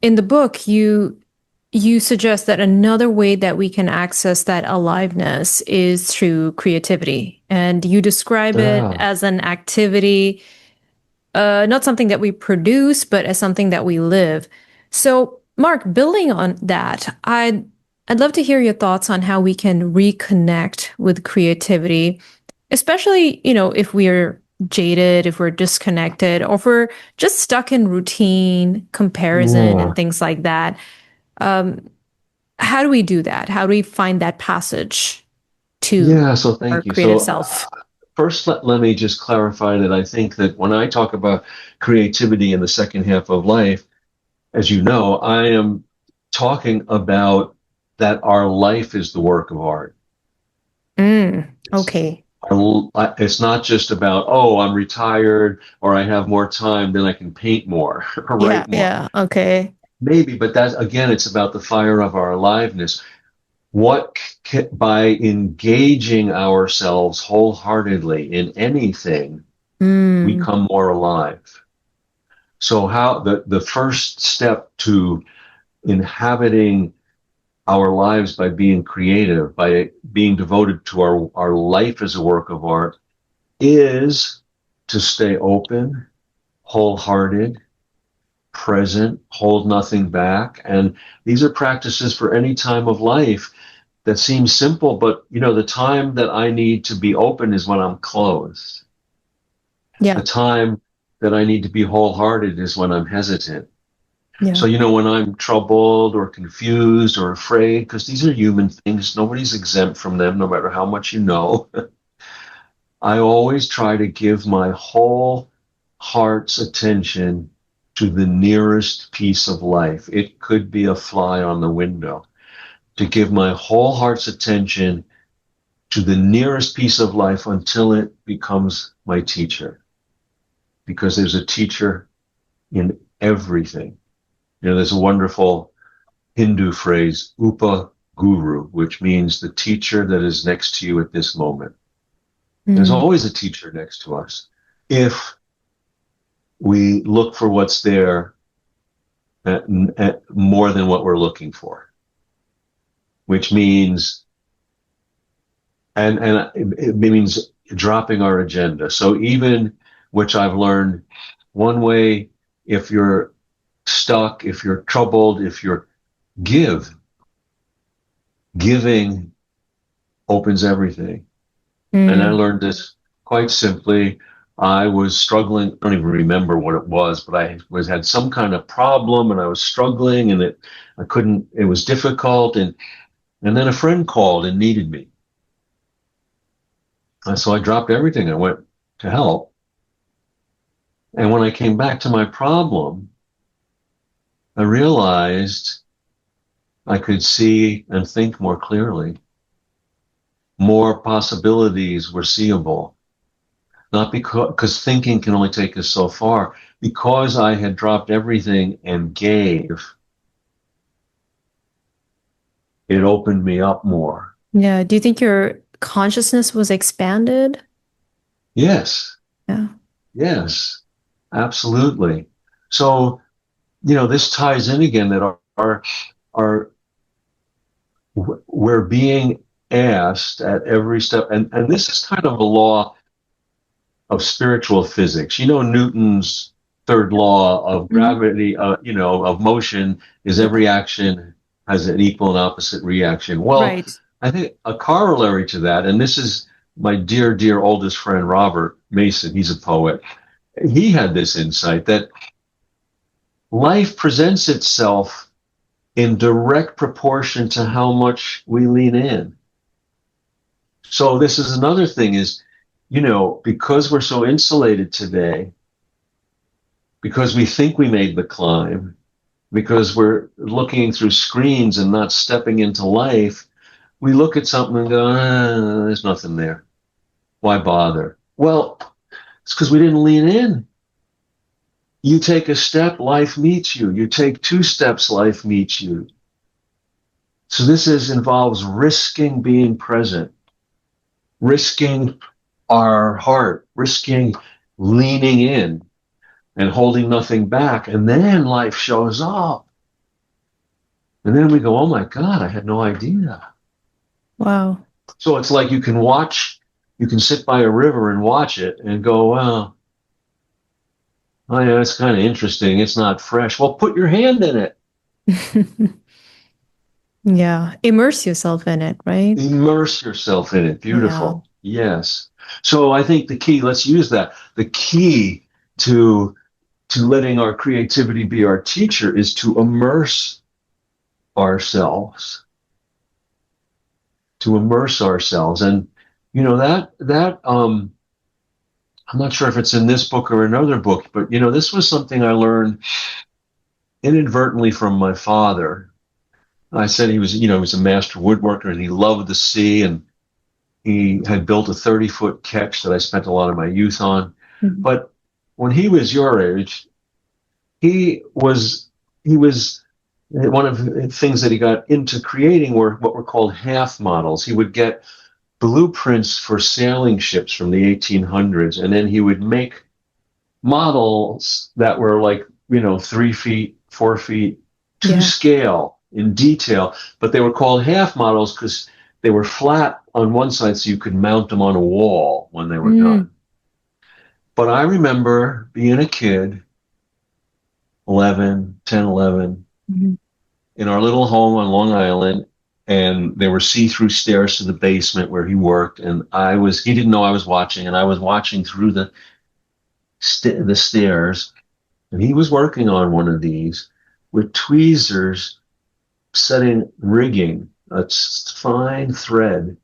in the book, you suggest that another way that we can access that aliveness is through creativity. And you describe it Yeah. as an activity, not something that we produce, but as something that we live. So, Mark, building on that, I'd love to hear your thoughts on how we can reconnect with creativity, especially, if we're jaded, if we're disconnected, or if we're just stuck in routine, comparison, Yeah. and things like that. Um, how do we do that? How do we find that passage to Yeah. So our thank you. creative So self? first, let me just clarify that I think that when I talk about creativity in the second half of life, as you know, I am talking about that our life is the work of art. It's, Okay. it's not just about, oh, I'm retired or I have more time, then I can paint more or Yeah, write more. yeah. Okay. Maybe, but that's again, it's about the fire of our aliveness. What by engaging ourselves wholeheartedly in anything, we Mm, come more alive. So how the first step to inhabiting our lives by being creative, by being devoted to our life as a work of art, is to stay open, wholehearted, present, hold nothing back. And these are practices for any time of life that seems simple, but the time that I need to be open is when I'm closed. The yeah, time that I need to be wholehearted is when I'm hesitant. yeah. So, when I'm troubled or confused or afraid, because these are human things, nobody's exempt from them, no matter how much you know. I always try to give my whole heart's attention to the nearest piece of life. It could be a fly on the window. To give my whole heart's attention to the nearest piece of life until it becomes my teacher. Because there's a teacher in everything. There's a wonderful Hindu phrase, upa guru, which means the teacher that is next to you at this moment. There's Mm, always a teacher next to us if we look for what's there more than what we're looking for, which means, and it means dropping our agenda. So even, which I've learned, one way, if you're stuck, if you're troubled, if you're give, giving opens everything. And I mm, learned this quite simply. I was struggling, I don't even remember what it was, but I was had some kind of problem and I was struggling and I couldn't, it was difficult. And then a friend called and needed me. And so I dropped everything. I went to help. And when I came back to my problem, I realized I could see and think more clearly. More possibilities were seeable. Not because thinking can only take us so far. Because I had dropped everything and gave, it opened me up more. yeah. Do you think your consciousness was expanded? Yes, Yeah. yes, absolutely. So, this ties in again that our we're being asked at every step, and this is kind of a law of spiritual physics. Newton's third law of Mhm. gravity, of motion is every action has an equal and opposite reaction. Well, Right. I think a corollary to that, and this is my dear, dear oldest friend, Robert Mason, he's a poet. He had this insight that life presents itself in direct proportion to how much we lean in. So this is another thing is, because we're so insulated today, because we think we made the climb, because we're looking through screens and not stepping into life, we look at something and go, there's nothing there. Why bother? Well, it's because we didn't lean in. You take a step, life meets you. You take two steps, life meets you. So involves risking being present, risking our heart, risking leaning in and holding nothing back. And then life shows up. And then we go, oh my God, I had no idea. Wow. So it's like you can sit by a river and watch it and go, well, oh yeah, that's kind of interesting. It's not fresh. Well, put your hand in it. Yeah. Immerse yourself in it, right? Immerse yourself in it. Yeah. Beautiful. Yes. So I think the key, let's use that. The key to letting our creativity be our teacher is to immerse ourselves, to immerse ourselves. And that I'm not sure if it's in this book or another book, but this was something I learned inadvertently from my father. I said he was a master woodworker and he loved the sea, and he had built a 30-foot ketch that I spent a lot of my youth on. Mhm. But when he was your age, he was one of the things that he got into creating were what were called half models. He would get blueprints for sailing ships from the 1800s, and then he would make models that were like 3 feet, 4 feet to Yeah. scale in detail, but they were called half models because they were flat on one side so you could mount them on a wall when they were Mm. done. But I remember being a kid, 11, 10, 11, Mhm. in our little home on Long Island, and there were see-through stairs to the basement where he worked, and he didn't know I was watching, and I was watching through the stairs, and he was working on one of these with tweezers, setting rigging a fine thread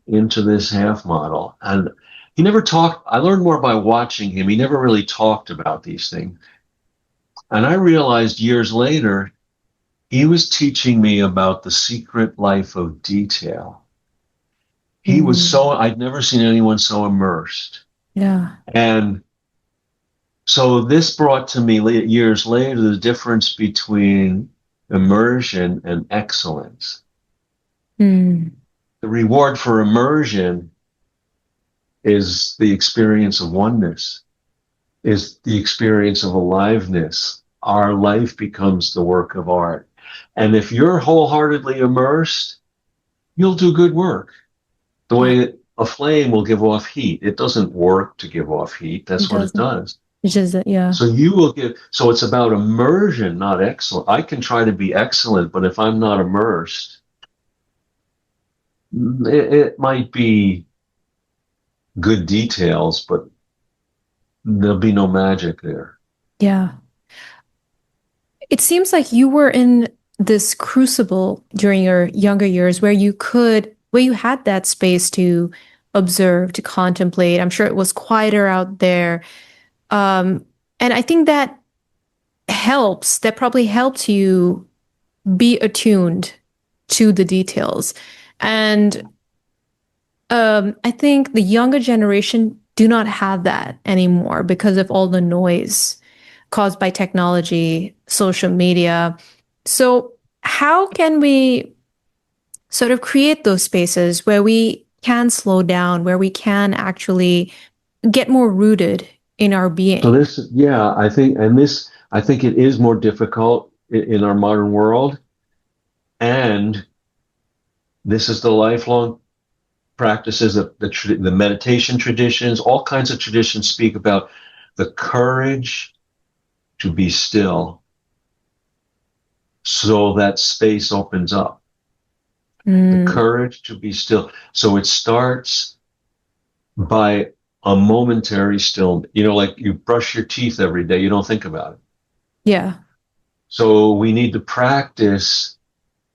into this half model. And he never talked. I learned more by watching him. He never really talked about these things. And I realized years later, he was teaching me about the secret life of detail. Mm. I'd never seen anyone so immersed. Yeah. And so this brought to me years later the difference between immersion and excellence. Mm. The reward for immersion is the experience of oneness, is the experience of aliveness. Our life becomes the work of art. And if you're wholeheartedly immersed, you'll do good work. The Yeah. way that a flame will give off heat, it doesn't work to give off heat. It That's what it doesn't. does. It's just that, yeah. So it's about immersion, not excellent. I can try to be excellent, but if I'm not immersed, it might be good details, but there'll be no magic there. Yeah. It seems like you were in this crucible during your younger years where you had that space to observe, to contemplate. I'm sure it was quieter out there. Um, and I think that probably helped you be attuned to the details. And I think the younger generation do not have that anymore because of all the noise caused by technology, social media. So, how can we sort of create those spaces where we can slow down, where we can actually get more rooted in our So being? this, yeah, I think it is more difficult in our modern world. And this is the lifelong practices of the meditation traditions, all kinds of traditions speak about the courage to be still so that space opens up. The Mm, courage to be still. So it starts by a momentary still, like you brush your teeth every day, you don't think about it. yeah. So we need to practice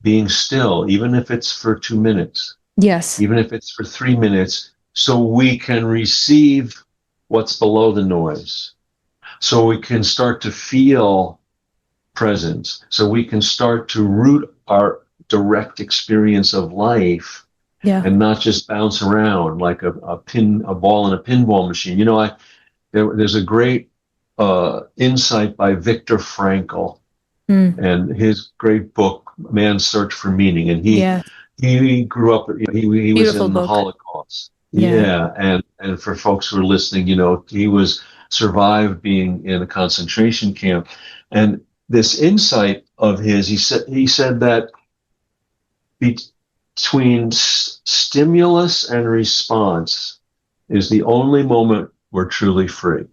being still, even if it's for 2 minutes, Yes. even if it's for 3 minutes, so we can receive what's below the noise. So we can start to feel presence. So we can start to root our direct experience of life Yeah. and not just bounce around like a ball in a pinball machine. There's a great insight by Viktor Frankl Mm, and his great book, Man's Search for Meaning. And yeah. he grew up, he was Beautiful in the book. Holocaust. Yeah. Yeah. And for folks who are listening, he was survived being in a concentration camp. And this insight of his. He said that between stimulus and response is the only moment we're truly free.